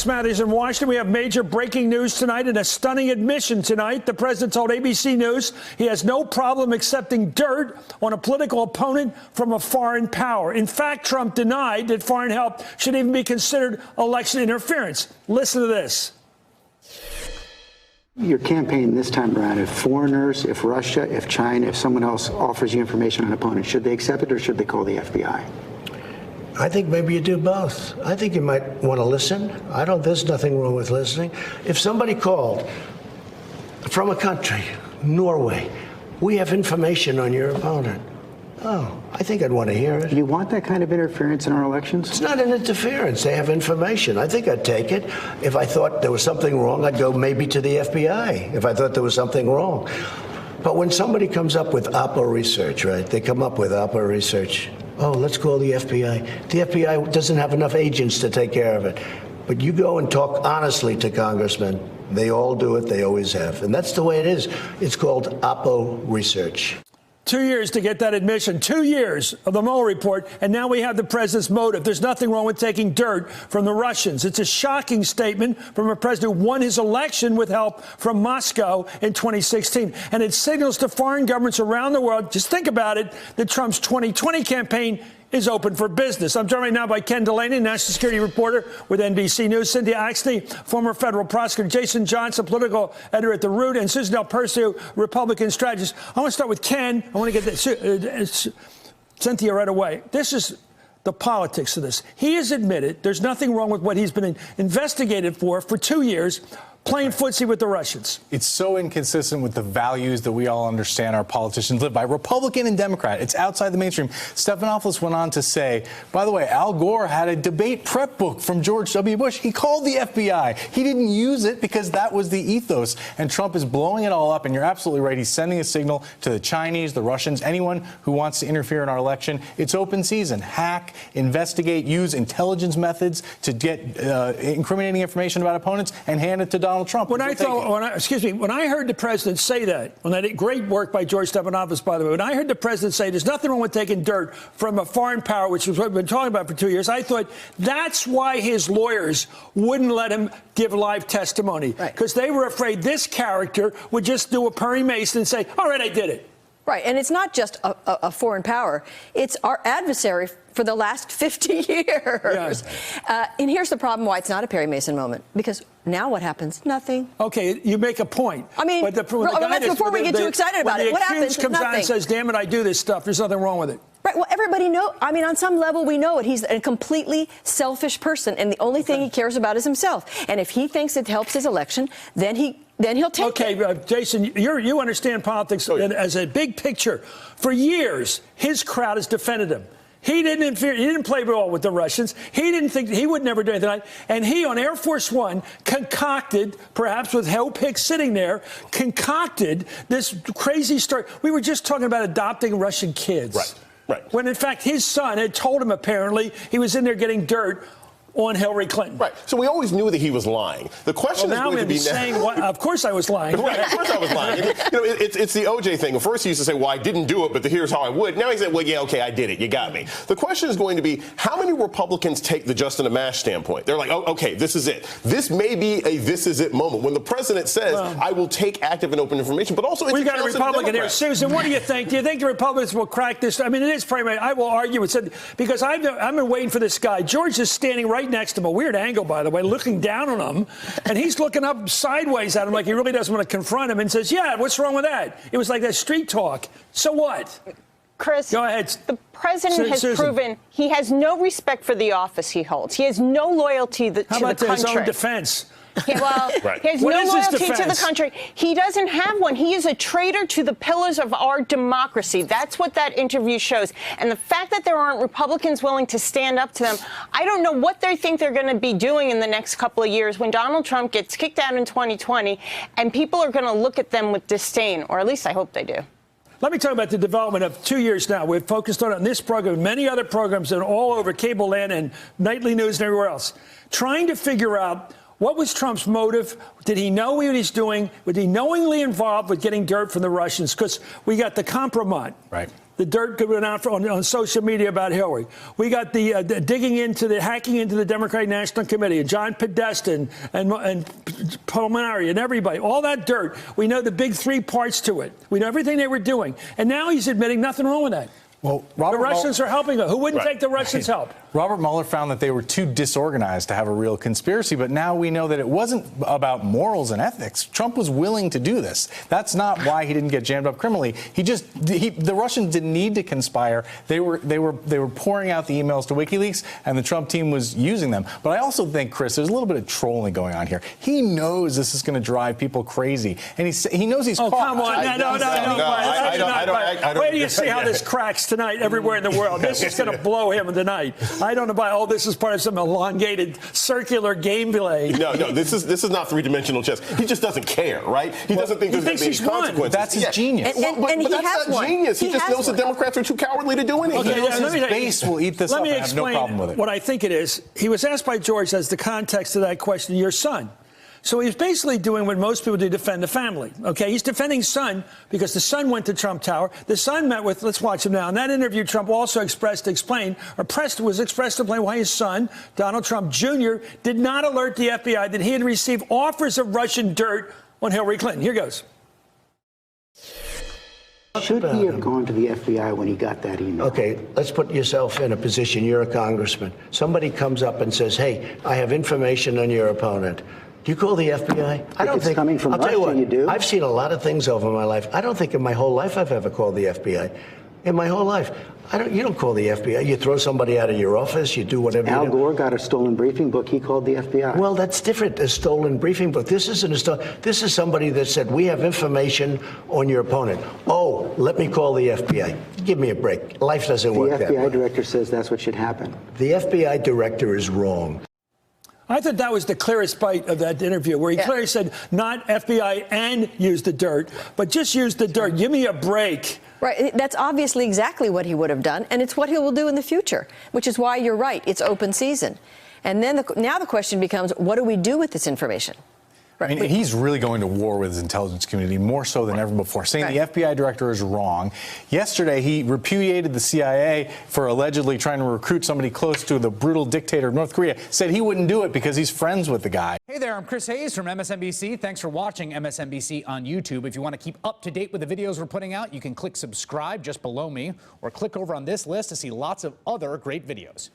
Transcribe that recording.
Matthews in Washington. We have major breaking news tonight and a stunning admission tonight. The president told ABC News he has no problem accepting dirt on a political opponent from a foreign power. In fact, Trump denied that foreign help should even be considered election interference. Listen to this. Your campaign this time around, if foreigners, if Russia, if China, if someone else offers you information on an opponent, should they accept it or should they call the FBI? I think maybe you do both. I think you might want to listen. There's nothing wrong with listening. If somebody called from a country, Norway, we have information on your opponent. Oh, I think I'd want to hear it. Do you want that kind of interference in our elections? It's not an interference. They have information. I think I'd take it. If I thought there was something wrong, I'd go maybe to the FBI if I thought there was something wrong. But when somebody comes up with Oppo research, right, they come up with Oppo research. Oh, let's call the FBI. The FBI doesn't have enough agents to take care of it. But you go and talk honestly to congressmen. They all do it. They always have. And that's the way it is. It's called Oppo research. 2 years to get that admission, 2 years of the Mueller report, and now we have the president's motive. There's nothing wrong with taking dirt from the Russians. It's a shocking statement from a president who won his election with help from Moscow in 2016. And it signals to foreign governments around the world, just think about it, that Trump's 2020 campaign is open for business. I'm joined right now by Ken Delaney, national security reporter with NBC News, Cynthia Axne, former federal prosecutor, Jason Johnson, political editor at The Root, and Susan Del Percio, Republican strategist. I want to start with Ken. I want to get this, Cynthia right away. This is the politics of this. He has admitted there's nothing wrong with what he's been investigated for 2 years, playing footsie with the Russians. It's so inconsistent with the values that we all understand our politicians live by, Republican and Democrat. It's outside the mainstream. Stephanopoulos went on to say, by the way, Al Gore had a debate prep book from George W. Bush. He called the FBI. He didn't use it because that was the ethos. And Trump is blowing it all up. And you're absolutely right. He's sending a signal to the Chinese, the Russians, anyone who wants to interfere in our election. It's open season. Hack, investigate, use intelligence methods to get incriminating information about opponents and hand it to Donald Trump. When I heard the president say that, great work by George Stephanopoulos, by the way, when I heard the president say there's nothing wrong with taking dirt from a foreign power, which is what we've been talking about for 2 years, I thought that's why his lawyers wouldn't let him give live testimony, because they were afraid this character would just do a Perry Mason and say, all right, I did it. Right. And it's not just a foreign power. It's our adversary for the last 50 years. Yeah. And here's the problem why it's not a Perry Mason moment. Because now what happens? Nothing. Okay, you make a point. I mean, that's before we get too excited about it. What happens? Comes out and says, damn it, I do this stuff. There's nothing wrong with it. Right. Well, everybody knows. I mean, on some level, we know it. He's a completely selfish person. And the only thing he cares about is himself. And if he thinks it helps his election, then he'll take it. Okay, Jason, you understand politics as a big picture. For years, his crowd has defended him. He didn't interfere. He didn't play ball with the Russians. He didn't think he would never do anything like that. And he, on Air Force One, concocted, perhaps with Hope Hicks sitting there, concocted this crazy story. We were just talking about adopting Russian kids. Right. When, in fact, his son had told him, apparently, he was in there getting dirt on Hillary Clinton. Right. So we always knew that he was lying. The question is going to be saying, of course I was lying. Right, of course I was lying. It's the OJ thing. First he used to say, well, I didn't do it, but here's how I would. Now he said, well, yeah, okay, I did it. You got me. The question is going to be, how many Republicans take the Justin Amash standpoint? They're like, oh, okay, this is it. This may be a this is it moment. When the president says, I will take active and open information, but also we've got a Republican here. Susan, what do you think? Do you think the Republicans will crack this? I mean, it is primary. I will argue it, because I've been waiting for this guy. George is standing right next to him, a weird angle, by the way, looking down on him, and he's looking up sideways at him like he really doesn't want to confront him, and says, yeah, what's wrong with that? It was like that street talk. So what? Chris, go ahead. The president has Susan. proven he has no respect for the office he holds. He has no loyalty to the country. How about his own defense? Well, he has no loyalty to the country. He doesn't have one. He is a traitor to the pillars of our democracy. That's what that interview shows. And the fact that there aren't Republicans willing to stand up to them, I don't know what they think they're going to be doing in the next couple of years when Donald Trump gets kicked out in 2020 and people are going to look at them with disdain, or at least I hope they do. Let me talk about the development of 2 years now. We've focused on this program, many other programs, and all over cable land and nightly news and everywhere else, trying to figure out what was Trump's motive. Did he know what he's doing? Was he knowingly involved with getting dirt from the Russians? Because we got the compromise. Right. The dirt went out on social media about Hillary. We got the hacking into the Democratic National Committee, and John Podesta and Palmieri and everybody. All that dirt. We know the big 3 parts to it. We know everything they were doing. And now he's admitting nothing wrong with that. Well, the Russians are helping us. Who wouldn't take the Russians' help? Robert Mueller found that they were too disorganized to have a real conspiracy, but now we know that it wasn't about morals and ethics. Trump was willing to do this. That's not why he didn't get jammed up criminally. The Russians didn't need to conspire. They were pouring out the emails to WikiLeaks, and the Trump team was using them. But I also think, Chris, there's a little bit of trolling going on here. He knows this is going to drive people crazy, and he knows he's caught. Oh, come on. No. Wait till you see how this cracks tonight everywhere in the world. This is going to blow him tonight. I don't know about, this is part of some elongated circular gameplay. No, this is not three-dimensional chess. He just doesn't care, right? He doesn't think there's going to be any consequences. That's his genius. But that's not genius. He just knows the Democrats are too cowardly to do anything. Okay, his base will eat this up. I have no problem with it. What I think it is. He was asked by George as the context of that question, your son. So he's basically doing what most people do, defend the family. Okay, he's defending son because the son went to Trump Tower. The son met with, let's watch him now. In that interview, Trump also was expressed to explain why his son, Donald Trump Jr., did not alert the FBI that he had received offers of Russian dirt on Hillary Clinton. Here goes. Should he have gone to the FBI when he got that email? Okay, let's put yourself in a position. You're a congressman. Somebody comes up and says, hey, I have information on your opponent. Do you call the FBI? I don't think coming from Russia, you do. I've seen a lot of things over my life. I don't think in my whole life I've ever called the FBI. In my whole life, you don't call the FBI. You throw somebody out of your office. You do whatever. Al Gore got a stolen briefing book. He called the FBI. Well, that's different. A stolen briefing book. This isn't a stolen. This is somebody that said we have information on your opponent. Oh, let me call the FBI. Give me a break. Life doesn't work that way. The FBI director says that's what should happen. The FBI director is wrong. I thought that was the clearest bite of that interview, where he clearly said not FBI and use the dirt, but just use the dirt. Give me a break. Right. That's obviously exactly what he would have done, and it's what he will do in the future, which is why you're right. It's open season. And then now the question becomes, what do we do with this information? I mean, he's really going to war with his intelligence community, more so than ever before, saying the FBI director is wrong. Yesterday, he repudiated the CIA for allegedly trying to recruit somebody close to the brutal dictator of North Korea, said he wouldn't do it because he's friends with the guy. Hey there, I'm Chris Hayes from MSNBC. Thanks for watching MSNBC on YouTube. If you want to keep up to date with the videos we're putting out, you can click subscribe just below me or click over on this list to see lots of other great videos.